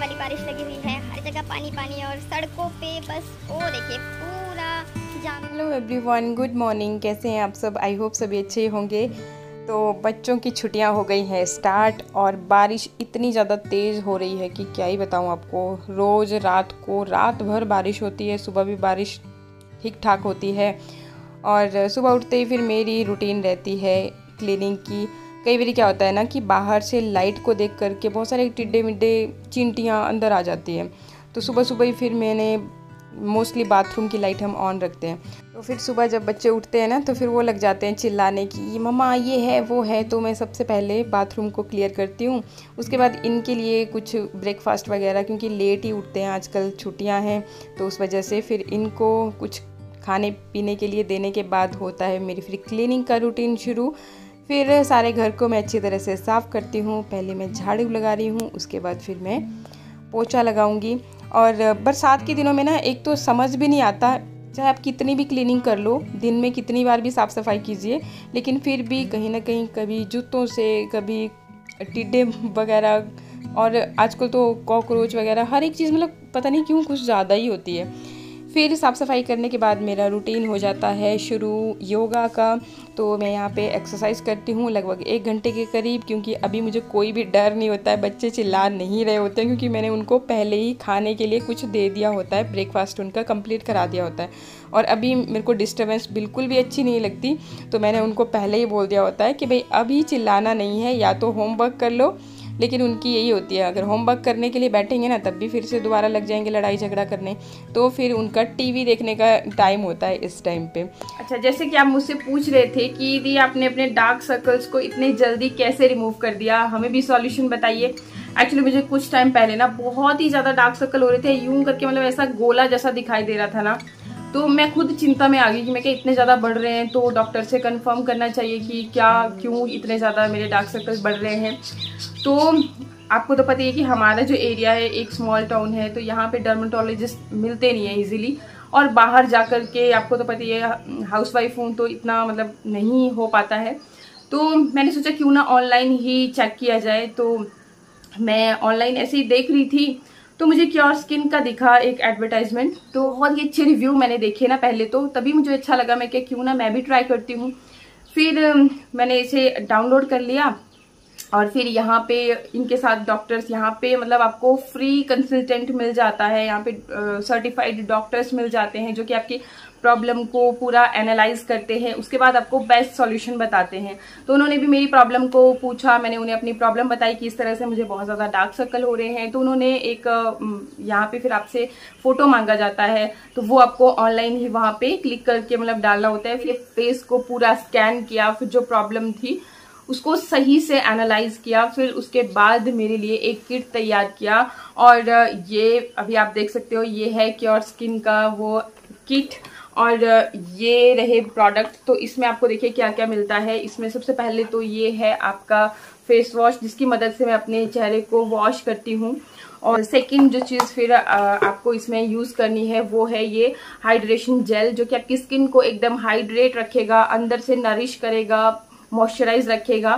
वाली बारिश लगी हुई है, हर जगह पानी पानी और सड़कों पे बस वो देखिए पूरा jam. Hello everyone, good morning. कैसे हैं आप सब? आई होप सभी अच्छे होंगे। तो बच्चों की छुट्टियां हो गई हैं स्टार्ट और बारिश इतनी ज़्यादा तेज़ हो रही है कि क्या ही बताऊं आपको। रोज़ रात भर बारिश होती है, सुबह भी बारिश ठीक ठाक होती है और सुबह उठते ही फिर मेरी रूटीन रहती है क्लीनिंग की। कई बार क्या होता है ना कि बाहर से लाइट को देख करके बहुत सारे टिड्डे मिड्डे चींटियाँ अंदर आ जाती हैं, तो सुबह सुबह ही फिर मैंने मोस्टली बाथरूम की लाइट हम ऑन रखते हैं। तो फिर सुबह जब बच्चे उठते हैं ना तो फिर वो लग जाते हैं चिल्लाने की, मम्मा ये है वो है। तो मैं सबसे पहले बाथरूम को क्लियर करती हूँ, उसके बाद इनके लिए कुछ ब्रेकफास्ट वगैरह, क्योंकि लेट ही उठते हैं आजकल, छुट्टियाँ हैं तो उस वजह से फिर इनको कुछ खाने पीने के लिए देने के बाद होता है मेरी फिर क्लीनिंग का रूटीन शुरू। फिर सारे घर को मैं अच्छी तरह से साफ़ करती हूँ। पहले मैं झाड़ू लगा रही हूँ, उसके बाद फिर मैं पोछा लगाऊंगी। और बरसात के दिनों में ना एक तो समझ भी नहीं आता, चाहे आप कितनी भी क्लीनिंग कर लो, दिन में कितनी बार भी साफ़ सफाई कीजिए, लेकिन फिर भी कहीं ना कहीं कभी जूतों से, कभी टिड्डे वगैरह, और आजकल तो कॉकरोच वगैरह हर एक चीज़, मतलब पता नहीं क्यों कुछ ज़्यादा ही होती है। फिर साफ़ सफाई करने के बाद मेरा रूटीन हो जाता है शुरू योगा का। तो मैं यहाँ पे एक्सरसाइज करती हूँ लगभग 1 घंटे के करीब, क्योंकि अभी मुझे कोई भी डर नहीं होता है, बच्चे चिल्ला नहीं रहे होते हैं, क्योंकि मैंने उनको पहले ही खाने के लिए कुछ दे दिया होता है, ब्रेकफास्ट उनका कंप्लीट करा दिया होता है। और अभी मेरे को डिस्टर्बेंस बिल्कुल भी अच्छी नहीं लगती, तो मैंने उनको पहले ही बोल दिया होता है कि भाई अभी चिल्लाना नहीं है, या तो होमवर्क कर लो। लेकिन उनकी यही होती है, अगर होमवर्क करने के लिए बैठेंगे ना तब भी फिर से दोबारा लग जाएंगे लड़ाई झगड़ा करने। तो फिर उनका टीवी देखने का टाइम होता है इस टाइम पे। अच्छा, जैसे कि आप मुझसे पूछ रहे थे कि दी आपने अपने डार्क सर्कल्स को इतने जल्दी कैसे रिमूव कर दिया, हमें भी सॉल्यूशन बताइए। एक्चुअली मुझे कुछ टाइम पहले ना बहुत ही ज़्यादा डार्क सर्कल हो रहे थे, यूं करके मतलब ऐसा गोला जैसा दिखाई दे रहा था ना, तो मैं खुद चिंता में आ गई कि मैं क्या इतने ज़्यादा बढ़ रहे हैं, तो डॉक्टर से कंफर्म करना चाहिए कि क्यों इतने ज़्यादा मेरे डार्क सर्कल्स बढ़ रहे हैं। तो आपको तो पता ही है कि हमारा जो एरिया है एक स्मॉल टाउन है, तो यहाँ पे डर्मेटोलॉजिस्ट मिलते नहीं है इजीली, और बाहर जा कर के आपको तो पता ही है हाउसवाइफ हूँ तो इतना मतलब नहीं हो पाता है। तो मैंने सोचा क्यों ना ऑनलाइन ही चेक किया जाए। तो मैं ऑनलाइन ऐसे ही देख रही थी, तो मुझे क्योर स्किन का दिखा एक एडवर्टाइजमेंट, तो बहुत ही अच्छे रिव्यू मैंने देखे ना पहले, तो तभी मुझे अच्छा लगा, मैं क्या क्यों ना मैं भी ट्राई करती हूँ। फिर मैंने इसे डाउनलोड कर लिया और फिर यहाँ पे इनके साथ डॉक्टर्स, यहाँ पे मतलब आपको फ्री कंसल्टेंट मिल जाता है, यहाँ पे सर्टिफाइड डॉक्टर्स मिल जाते हैं जो कि आपकी प्रॉब्लम को पूरा एनालाइज करते हैं, उसके बाद आपको बेस्ट सॉल्यूशन बताते हैं। तो उन्होंने भी मेरी प्रॉब्लम को पूछा, मैंने उन्हें अपनी प्रॉब्लम बताई कि इस तरह से मुझे बहुत ज़्यादा डार्क सर्कल हो रहे हैं। तो उन्होंने एक यहाँ पे फिर आपसे फोटो मांगा जाता है, तो वो आपको ऑनलाइन ही वहाँ पे क्लिक करके मतलब डालना होता है। फिर फेस को पूरा स्कैन किया, फिर जो प्रॉब्लम थी उसको सही से एनालाइज किया, फिर उसके बाद मेरे लिए एक किट तैयार किया। और ये अभी आप देख सकते हो, ये है क्योर स्किन का वो किट, और ये रहे प्रोडक्ट। तो इसमें आपको देखिए क्या क्या मिलता है। इसमें सबसे पहले तो ये है आपका फेस वॉश, जिसकी मदद से मैं अपने चेहरे को वॉश करती हूँ। और सेकंड जो चीज़ फिर आपको इसमें यूज़ करनी है वो है ये हाइड्रेशन जेल, जो कि आपकी स्किन को एकदम हाइड्रेट रखेगा, अंदर से नरिश करेगा, मॉइस्चराइज रखेगा।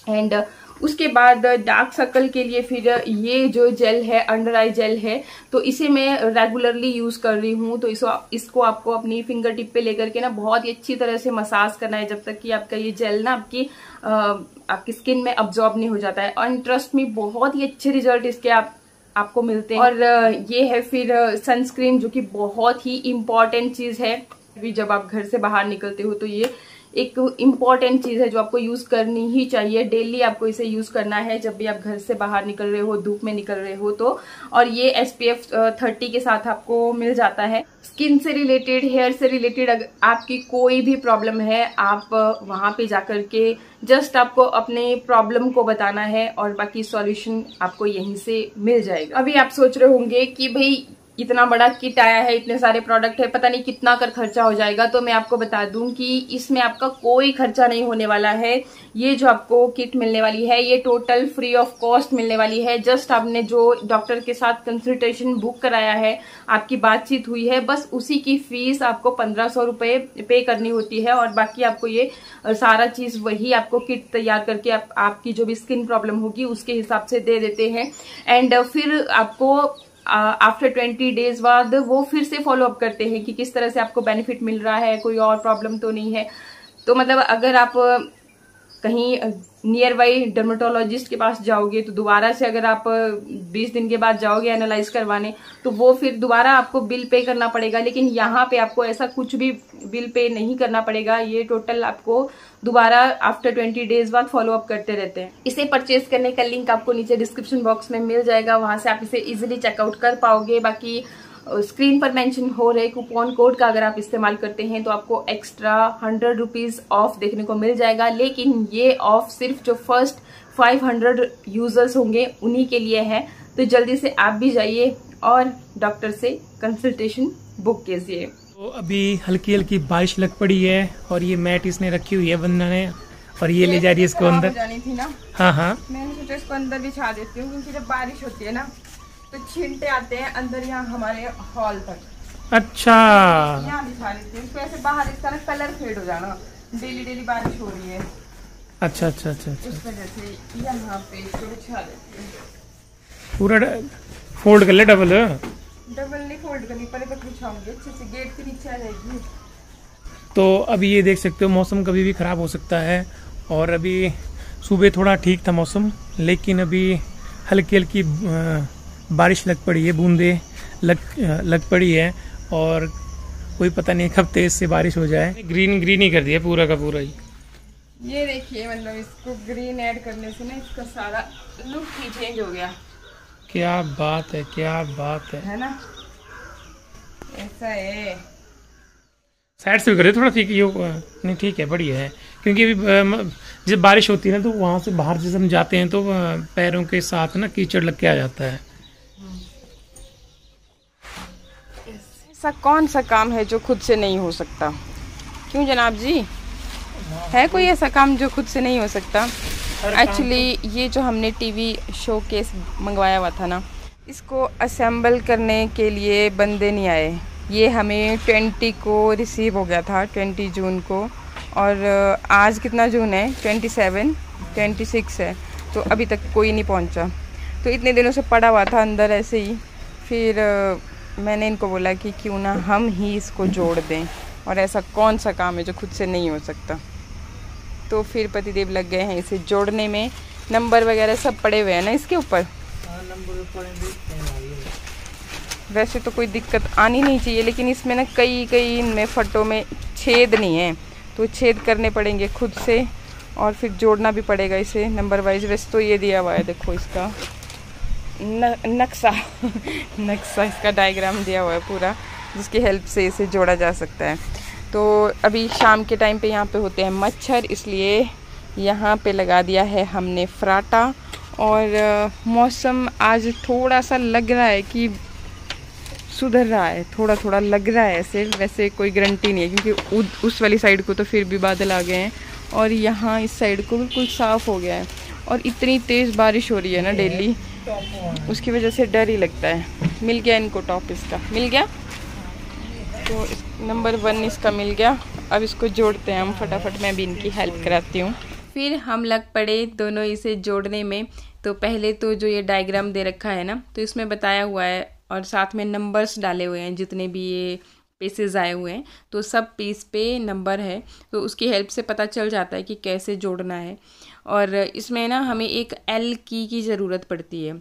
एंड उसके बाद डार्क सर्कल के लिए फिर ये जो जेल है, अंडर आई जेल है, तो इसे मैं रेगुलरली यूज कर रही हूँ। तो इसको आपको अपनी फिंगर टिप पे लेकर के ना बहुत ही अच्छी तरह से मसाज करना है, जब तक कि आपका ये जेल ना आपकी स्किन में अब्जॉर्ब नहीं हो जाता है। और ट्रस्ट में बहुत ही अच्छे रिजल्ट इसके आपको मिलते हैं। और ये है फिर सनस्क्रीन, जो कि बहुत ही इम्पॉर्टेंट चीज है। अभी जब आप घर से बाहर निकलते हो तो ये एक इम्पॉर्टेंट चीज है जो आपको यूज करनी ही चाहिए। डेली आपको इसे यूज करना है जब भी आप घर से बाहर निकल रहे हो, धूप में निकल रहे हो तो। और ये SPF 30 के साथ आपको मिल जाता है। स्किन से रिलेटेड, हेयर से रिलेटेड अगर आपकी कोई भी प्रॉब्लम है, आप वहां पे जाकर के जस्ट आपको अपने प्रॉब्लम को बताना है और बाकी सॉल्यूशन आपको यहीं से मिल जाएगा। अभी आप सोच रहे होंगे कि भाई इतना बड़ा किट आया है, इतने सारे प्रोडक्ट है, पता नहीं कितना कर खर्चा हो जाएगा। तो मैं आपको बता दूं कि इसमें आपका कोई खर्चा नहीं होने वाला है। ये जो आपको किट मिलने वाली है ये टोटल फ्री ऑफ कॉस्ट मिलने वाली है। जस्ट आपने जो डॉक्टर के साथ कंसल्टेशन बुक कराया है, आपकी बातचीत हुई है, बस उसी की फीस आपको 1500 रुपये पे करनी होती है। और बाकी आपको ये सारा चीज वही आपको किट तैयार करके आपकी जो भी स्किन प्रॉब्लम होगी उसके हिसाब से दे देते हैं। एंड फिर आपको आफ्टर 20 डेज बाद वो फिर से फॉलो अप करते हैं कि किस तरह से आपको बेनिफिट मिल रहा है, कोई और प्रॉब्लम तो नहीं है। तो मतलब अगर आप कहीं नियर बाई डर्मेटोलॉजिस्ट के पास जाओगे तो दोबारा से अगर आप 20 दिन के बाद जाओगे एनालाइज करवाने तो वो फिर दोबारा आपको बिल पे करना पड़ेगा। लेकिन यहाँ पे आपको ऐसा कुछ भी बिल पे नहीं करना पड़ेगा। ये टोटल आपको दोबारा आफ्टर 20 डेज बाद फॉलो अप करते रहते हैं। इसे परचेज करने का लिंक आपको नीचे डिस्क्रिप्शन बॉक्स में मिल जाएगा, वहां से आप इसे इजिली चेकआउट कर पाओगे। बाकी स्क्रीन पर मेंशन हो रहे कूपन कोड का अगर आप इस्तेमाल करते हैं तो आपको एक्स्ट्रा 100 रुपीज ऑफ देखने को मिल जाएगा। लेकिन ये ऑफ सिर्फ जो फर्स्ट 500 यूजर्स होंगे उन्हीं के लिए है। तो जल्दी से आप भी जाइए और डॉक्टर से कंसल्टेशन बुक कीजिए। तो अभी हल्की हल्की बारिश लग पड़ी है और ये मैट इसने रखी हुई है वंदना ने, और ये ले जा रही है इसको अंदर। जानी थी ना, हाँ हाँ, मैंने सोचा इसको अंदर बिछा देती हूँ क्योंकि जब बारिश होती है ना तो छींटे आते हैं अंदर यहाँ हमारे हॉल तक। अच्छा, यहाँ बिछा देती हूँ इसको, ऐसे बाहर इसका ना कलर फेड हो जाना, डेली डेली बारिश हो रही है अच्छा अच्छा अच्छा अच्छा, उस वजह से यहाँ पे इसको बिछा देती हूँ। पूरा फोल्ड कर ले, डबल नहीं फोल्ड करनी, पहले तक बिछाऊंगी अच्छे से, गेट के नीचे आ जाएगी। तो अभी ये देख सकते हो मौसम कभी भी ख़राब हो सकता है। और अभी सुबह थोड़ा ठीक था मौसम, लेकिन अभी हल्की हल्की बारिश लग पड़ी है, बूंदे लग पड़ी है और कोई पता नहीं कब तेज से बारिश हो जाए। ग्रीन ग्रीन ही कर दिया पूरा का पूरा ही। ये देखिए मतलब इसको ग्रीन ऐड करने से ना इसका सारा लुक ही चेंज हो गया। क्या बात है, क्या बात है ना, ऐसा है। साइड से भी करे थोड़ा, ठीक है नहीं ठीक है, बढ़िया है। क्योंकि अभी जब बारिश होती है ना तो वहाँ से बाहर जब हम जाते हैं तो पैरों के साथ ना कीचड़ लग के आ जाता है। ऐसा कौन सा काम है जो खुद से नहीं हो सकता? क्यों जनाब जी, है कोई ऐसा काम जो खुद से नहीं हो सकता? एक्चुअली ये जो हमने टीवी शो केस मंगवाया हुआ था ना, इसको असेंबल करने के लिए बंदे नहीं आए। ये हमें 20 को रिसीव हो गया था, 20 जून को, और आज कितना जून है? 27, 26 है, तो अभी तक कोई नहीं पहुंचा। तो इतने दिनों से पड़ा हुआ था अंदर ऐसे ही। फिर मैंने इनको बोला कि क्यों ना हम ही इसको जोड़ दें, और ऐसा कौन सा काम है जो खुद से नहीं हो सकता। तो फिर पतिदेव लग गए हैं इसे जोड़ने में। नंबर वगैरह सब पड़े हुए हैं ना इसके ऊपर। वैसे तो कोई दिक्कत आनी नहीं चाहिए, लेकिन इसमें ना कई इनमें फटों में छेद नहीं है, तो छेद करने पड़ेंगे खुद से और फिर जोड़ना भी पड़ेगा इसे नंबर वाइज। वैसे तो ये दिया हुआ है, देखो इसका नक्शा नक्शा इसका डायग्राम दिया हुआ है पूरा, जिसकी हेल्प से इसे जोड़ा जा सकता है। तो अभी शाम के टाइम पे यहाँ पे होते हैं मच्छर, इसलिए यहाँ पे लगा दिया है हमने फराटा। और मौसम आज थोड़ा सा लग रहा है कि सुधर रहा है, थोड़ा थोड़ा लग रहा है ऐसे। वैसे कोई गारंटी नहीं है क्योंकि उस वाली साइड को तो फिर भी बादल आ गए हैं और यहाँ इस साइड को बिल्कुल साफ़ हो गया है। और इतनी तेज़ बारिश हो रही है ना डेली, उसकी वजह से डर ही लगता है। मिल गया इनको टॉप, इसका मिल गया, तो नंबर 1 इसका मिल गया। अब इसको जोड़ते हैं हम फटाफट, मैं भी इनकी हेल्प कराती हूँ। फिर हम लग पड़े दोनों इसे जोड़ने में। तो पहले तो जो ये डायग्राम दे रखा है ना, तो इसमें बताया हुआ है और साथ में नंबर्स डाले हुए हैं, जितने भी ये पीसेज आए हुए हैं तो सब पीस पे नंबर है, तो उसकी हेल्प से पता चल जाता है कि कैसे जोड़ना है। और इसमें ना हमें एक L की ज़रूरत पड़ती है।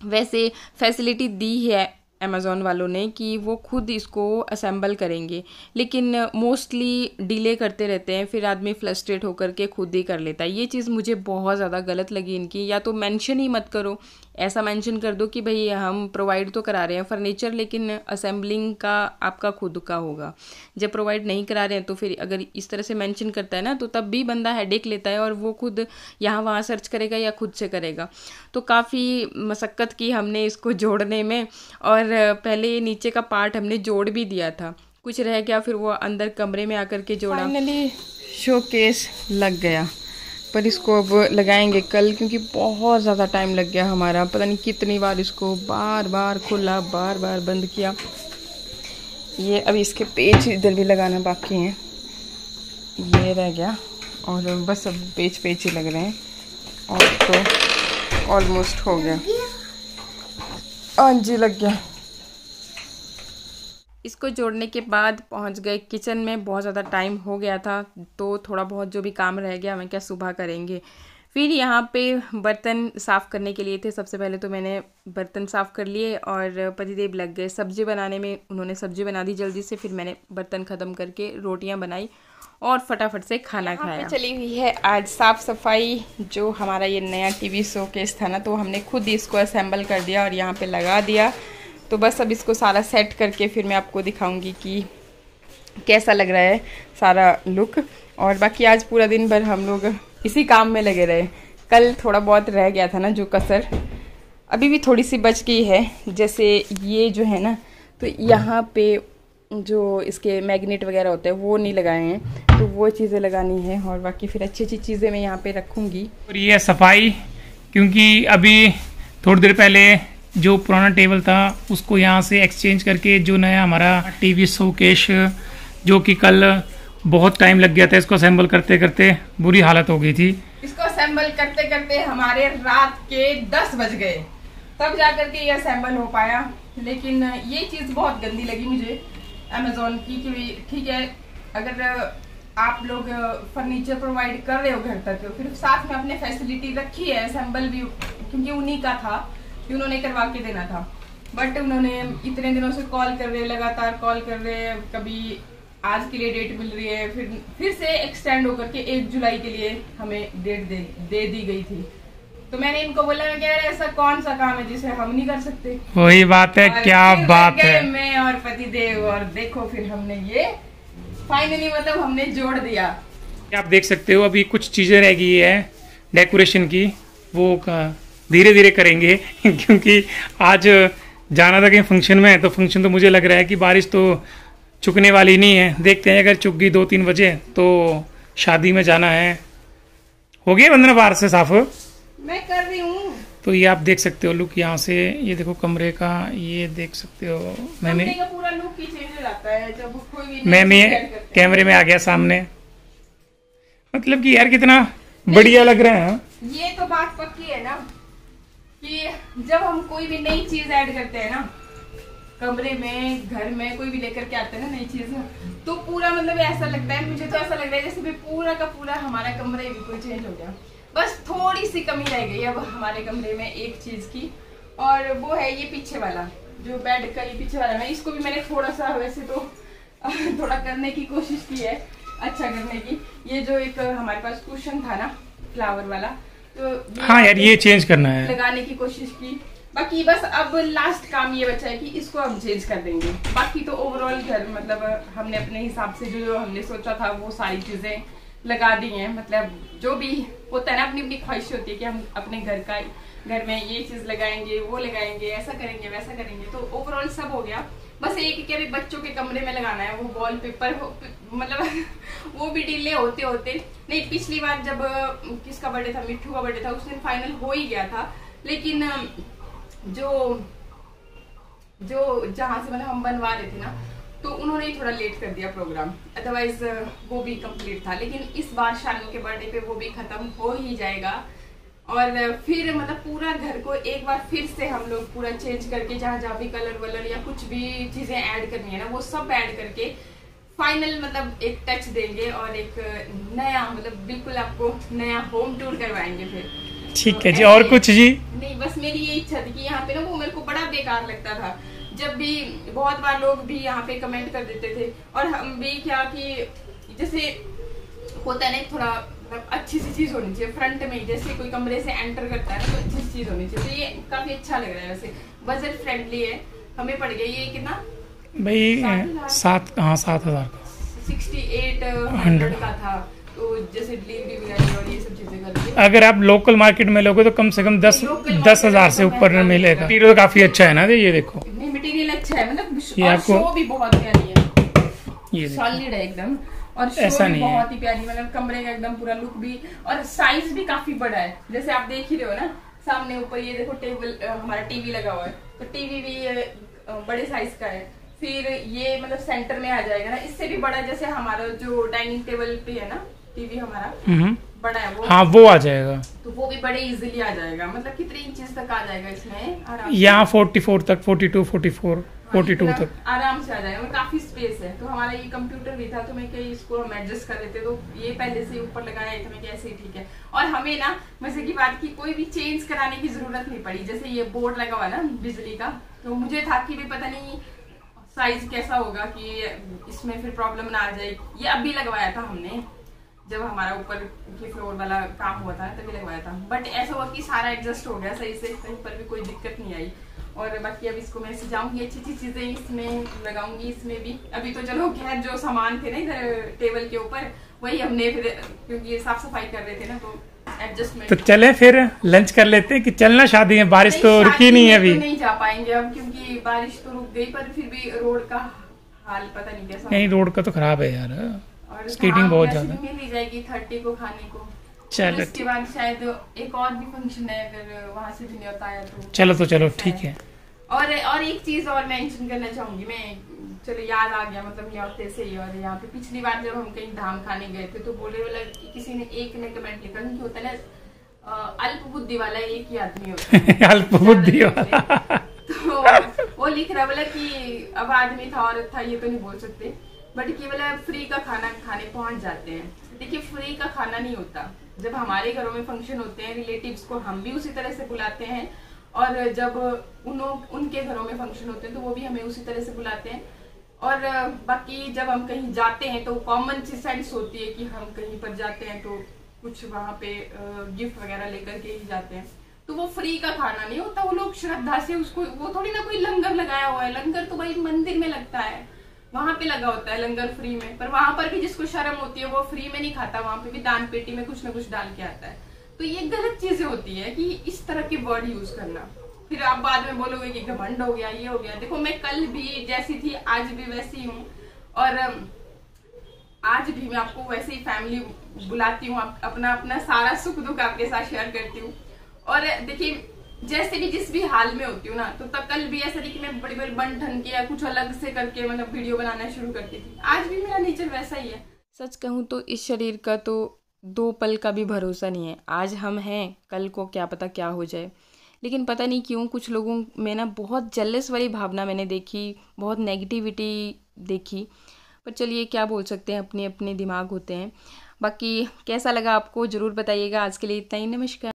वैसे फैसिलिटी दी है अमेज़ॉन वालों ने कि वो खुद इसको असेंबल करेंगे, लेकिन मोस्टली डिले करते रहते हैं, फिर आदमी फ्रस्ट्रेट होकर के खुद ही कर लेता है। ये चीज़ मुझे बहुत ज़्यादा गलत लगी इनकी। या तो मेंशन ही मत करो ऐसा मेंशन कर दो कि भाई हम प्रोवाइड तो करा रहे हैं फर्नीचर, लेकिन असेंबलिंग का आपका खुद का होगा। जब प्रोवाइड नहीं करा रहे हैं तो फिर अगर इस तरह से मेंशन करता है ना, तो तब भी बंदा हेडेक लेता है और वो खुद यहाँ वहाँ सर्च करेगा या खुद से करेगा। तो काफ़ी मशक्क़त की हमने इसको जोड़ने में, और पहले नीचे का पार्ट हमने जोड़ भी दिया था, कुछ रह गया, फिर वो अंदर कमरे में आकर के जोड़ा। फाइनली शोकेस लग गया, पर इसको अब लगाएंगे कल, क्योंकि बहुत ज़्यादा टाइम लग गया हमारा। पता नहीं कितनी बार इसको बार बार खोला, बार बार बंद किया। ये अभी इसके पेच इधर भी लगाना बाकी हैं, ये रह गया, और बस अब पेच ही लग रहे हैं, और तो ऑलमोस्ट हो गया। हाँ जी, लग गया। इसको जोड़ने के बाद पहुंच गए किचन में। बहुत ज़्यादा टाइम हो गया था, तो थोड़ा बहुत जो भी काम रह गया मैं क्या सुबह करेंगे। फिर यहाँ पे बर्तन साफ़ करने के लिए थे। सबसे पहले तो मैंने बर्तन साफ़ कर लिए और पतिदेव लग गए सब्ज़ी बनाने में। उन्होंने सब्ज़ी बना दी जल्दी से, फिर मैंने बर्तन ख़त्म करके रोटियाँ बनाई और फटाफट से खाना खाया। चली हुई है आज साफ़ सफाई। जो हमारा ये नया टीवी शोकेस था ना, तो हमने खुद ही इसको असेंबल कर दिया और यहाँ पे लगा दिया। तो बस अब इसको सारा सेट करके फिर मैं आपको दिखाऊंगी कि कैसा लग रहा है सारा लुक। और बाकी आज पूरा दिन भर हम लोग इसी काम में लगे रहे। कल थोड़ा बहुत रह गया था ना जो कसर, अभी भी थोड़ी सी बच गई है। जैसे ये जो है ना, तो यहाँ पे जो इसके मैग्नेट वगैरह होते हैं वो नहीं लगाए हैं, तो वो चीज़ें लगानी है। और बाकी फिर अच्छी अच्छी चीज़ें मैं यहाँ पे रखूँगी। और ये सफाई, क्योंकि अभी थोड़ी देर पहले जो पुराना टेबल था उसको यहाँ से एक्सचेंज करके जो नया हमारा टीवी शोकेस, जो कि कल बहुत टाइम लग गया था इसको असेंबल करते करते, बुरी हालत हो गई थी। इसको असेंबल करते करते हमारे रात के 10 बज गए, तब जाकर के ये असेंबल हो पाया। लेकिन ये चीज़ बहुत गंदी लगी मुझे अमेज़ॉन की, कि ठीक है अगर आप लोग फर्नीचर प्रोवाइड कर रहे हो घर तक, फिर साथ में अपने फैसिलिटी रखी है असेंबल भी, क्योंकि उन्हीं का था कि उन्होंने करवा के देना था। बट उन्होंने इतने दिनों से कॉल कर रहे, लगातार कॉल कर रहे, कभी आज के लिए डेट मिल रही है, फिर से एक्सटेंड होकर के 1 जुलाई के लिए हमें डेट दे दी गई थी। तो मैंने इनको बोला, मैं कह रहा ऐसा कौन सा काम है जिसे हम नहीं कर सकते। वही बात है, क्या बात है। मैं और पतिदेव, और देखो फिर हमने ये फाइनली मतलब हमने जोड़ दिया। आप देख सकते हो अभी कुछ चीजें रह गई है डेकोरेशन की, वो धीरे धीरे करेंगे क्योंकि आज जाना था कहीं फंक्शन में, तो फंक्शन तो मुझे लग रहा है कि बारिश तो चुकने वाली नहीं है। देखते हैं, अगर चुक गई 2-3 बजे तो शादी में जाना है। हो गया वंदना बाहर से साफ? मैं कर रही हूँ। तो ये आप देख सकते हो लुक यहाँ से, ये देखो कमरे का, ये देख सकते हो। कमरे का पूरा लुक ही चेंज हो जाता है जब कोई भी मैं कैमरे में आ गया सामने। मतलब कि यार कितना बढ़िया लग रहा है। ये तो बात पक्की है ना कि जब हम कोई भी नई चीज ऐड करते हैं ना कमरे में, घर में कोई भी लेकर के आते हैं ना नई चीज, तो पूरा मतलब ऐसा लगता है, मुझे तो ऐसा लग रहा है जैसे भी पूरा का पूरा हमारा कमरा बिल्कुल चेंज हो गया। बस थोड़ी सी कमी रह गई अब हमारे कमरे में एक चीज की, और वो है ये पीछे वाला जो बेड का, ये पीछे वाला है। इसको भी मैंने थोड़ा सा वैसे तो थोड़ा करने की कोशिश की है, अच्छा करने की। ये जो एक हमारे पास कुशन था ना फ्लावर वाला, तो हाँ यार ये चेंज करना है, लगाने की कोशिश की। बाकी बस अब लास्ट काम ये बचा है कि इसको हम चेंज कर देंगे। बाकी तो ओवरऑल घर मतलब हमने अपने हिसाब से जो हमने सोचा था वो सारी चीजें लगा दी हैं। मतलब जो भी होता है ना, अपनी अपनी ख्वाहिश होती है कि हम अपने घर में ये चीज लगाएंगे, वो लगाएंगे, ऐसा करेंगे, वैसा करेंगे। तो ओवरऑल सब हो गया। बस एक कि अभी बच्चों के कमरे में लगाना है वो वॉलपेपर, मतलब वो भी डिले होते होते नहीं। पिछली बार जब किसका बर्थडे था, मिट्ठू का बर्थडे था, उस दिन फाइनल हो ही गया था। लेकिन जो जहाँ से मतलब हम बनवा रहे थे ना, तो उन्होंने ही थोड़ा लेट कर दिया प्रोग्राम, अदरवाइज वो भी कंप्लीट था। लेकिन इस बार शानू के बर्थडे पे वो भी खत्म हो ही जाएगा। और फिर मतलब पूरा घर को एक बार फिर से हम लोग पूरा चेंज करके, जहाँ भी कलर वलर या कुछ भी चीजें ऐड करनी है ना, वो सब ऐड करके फाइनल मतलब एक टच देंगे और एक नया मतलब बिल्कुल आपको नया होम टूर करवाएंगे फिर। ठीक है जी। और कुछ जी? नहीं, बस मेरी ये इच्छा थी कि यहाँ पे ना, वो मेरे को बड़ा बेकार लगता था जब भी बहुत बार लोग भी यहाँ पे कमेंट कर देते थे, और हम भी क्या कि जैसे होता है ना थोड़ा मतलब अच्छी सी चीज होनी चाहिए फ्रंट में, जैसे कोई कमरे से एंटर करता है ना तो अच्छी सी चीज होनी चाहिए। तो ये काफी अच्छा लग रहा है, वैसे बजट फ्रेंडली है। हमें पड़ गया ये कितना भाई 7,000 का 6800 का था। तो जैसे डिलीवरी वगैरह और ये सब चीजें करके अगर आप लोकल मार्केट में लोगे तो कम से कम 10,000 से ऊपर मिलेगा। मटीरियल काफी अच्छा है ना, ये देखो नहीं मटेरियल अच्छा है, मतलब ये और आपको शो भी बहुत प्यारी है, ये सॉलिड है एकदम, और शो ऐसा भी नहीं है। बहुत ही प्यारी, मतलब कमरे का एकदम पूरा लुक भी, और साइज भी काफी बड़ा है। जैसे आप देख ही रहे हो ना सामने ऊपर, ये देखो टेबल हमारा टीवी लगा हुआ है, तो टीवी भी बड़े साइज का है। फिर ये मतलब सेंटर में आ जाएगा ना, इससे भी बड़ा, जैसे हमारा जो डाइनिंग टेबल पे है ना टीवी हमारा बड़ा है वो, हाँ वो आ जाएगा, तो वो भी बड़े इजीली आ जाएगा। मतलब कितने इंचेस तक आ जाएगा इसमें आराम से? यहाँ 44 तक, 42, 44, 42 तक आराम से आ जाएगा, मतलब काफी स्पेस है। तो हमारा ये कंप्यूटर भी था, तो मैं क्या इसको हम एडजस्ट कर लेते, तो ये पहले से ऊपर लगाया था मैं, कैसे ही ठीक है। और हमें ना मजे की बात की कोई भी चेंज कराने की जरूरत नहीं पड़ी। जैसे ये बोर्ड लगा हुआ ना बिजली का, तो मुझे था कि भी पता नहीं साइज कैसा होगा कि इसमें फिर प्रॉब्लम ना आ जाए। ये अभी लगवाया था हमने, जब हमारा ऊपर की फ्लोर वाला काम हुआ था तभी लगवाया था, बट ऐसा हुआ कि सारा एडजस्ट हो गया सही से, कहीं पर भी कोई दिक्कत नहीं आई। और बाकी अब इसको मैं सजाऊंगी, अच्छी अच्छी चीजें इसमें लगाऊंगी। इसमें भी अभी तो चलो खैर जो सामान थे ना इधर टेबल के ऊपर, वही हमने फिर क्योंकि साफ सफाई कर रहे थे ना, तो एडजस्टमेंट। तो चले फिर लंच कर लेते हैं कि चलना शादी में, बारिश तो रुकी नहीं है अभी। तो नहीं जा पाएंगे अब, क्योंकि बारिश तो रुक गई, पर फिर भी रोड का हाल पता नहीं कैसा। नहीं रोड का तो खराब है यार, और स्केटिंग बहुत ज्यादा। मिल ही जाएगी 30 को खाने को। चलो उसके बाद शायद एक और भी फंक्शन है, अगर वहां से भी नहीं होता है तो चलो ठीक है। और एक चीज और मेंशन करना चाहूंगी मैं, चलो याद आ गया, मतलब यहाँ से ही। और यहाँ पे पिछली बार जब हम कहीं धाम खाने गए थे, तो बोले वाला किसी ने एक ने कमेंट लिखा कि होता है ना अल्प बुद्धि वाला एक ही आदमी होता है अल्प बुद्धि वाला तो वो लिख रहा बोला कि अब आदमी था औरत था ये तो नहीं बोल सकते, बट कि बोला फ्री का खाना खाने पहुंच जाते हैं। देखिए फ्री का खाना नहीं होता। जब हमारे घरों में फंक्शन होते हैं, रिलेटिव्स को हम भी उसी तरह से बुलाते हैं, और जब उनके घरों में फंक्शन होते हैं तो वो भी हमें उसी तरह से बुलाते हैं। और बाकी जब हम कहीं जाते हैं तो कॉमन सी सेंस होती है कि हम कहीं पर जाते हैं तो कुछ वहां पे गिफ्ट वगैरह लेकर के ही जाते हैं, तो वो फ्री का खाना नहीं होता। वो लोग श्रद्धा से उसको, वो थोड़ी ना कोई लंगर लगाया हुआ है, लंगर तो भाई मंदिर में लगता है, वहां पे लगा होता है लंगर फ्री में। पर वहां पर भी जिसको शर्म होती है वो फ्री में नहीं खाता, वहां पे भी दान पेटी में कुछ ना कुछ डाल के आता है। तो ये गलत चीजें होती है कि इस तरह के वर्ड यूज करना, फिर आप बाद में बोलोगे कि घमंड हो गया, ये हो गया। देखो मैं कल भी जैसी थी आज भी वैसी हूँ, और आज भी मैं आपको वैसे ही फैमिली बुलाती हूँ, अपना अपना सारा सुख दुख आपके साथ शेयर करती हूँ। और देखिए जैसे भी जिस भी हाल में होती हूँ ना, तो कल भी ऐसा नहीं कि मैं बड़ी बड़ी बन ठन के या कुछ अलग से करके मतलब वीडियो बनाना शुरू करती थी। आज भी मेरा नेचर वैसा ही है। सच कहूँ तो इस शरीर का तो 2 पल का भी भरोसा नहीं है। आज हम हैं, कल को क्या पता क्या हो जाए। लेकिन पता नहीं क्यों कुछ लोगों में ना बहुत जेलस वाली भावना मैंने देखी, बहुत नेगेटिविटी देखी। पर चलिए क्या बोल सकते हैं, अपने अपने दिमाग होते हैं। बाकी कैसा लगा आपको ज़रूर बताइएगा। आज के लिए इतना ही, नमस्कार।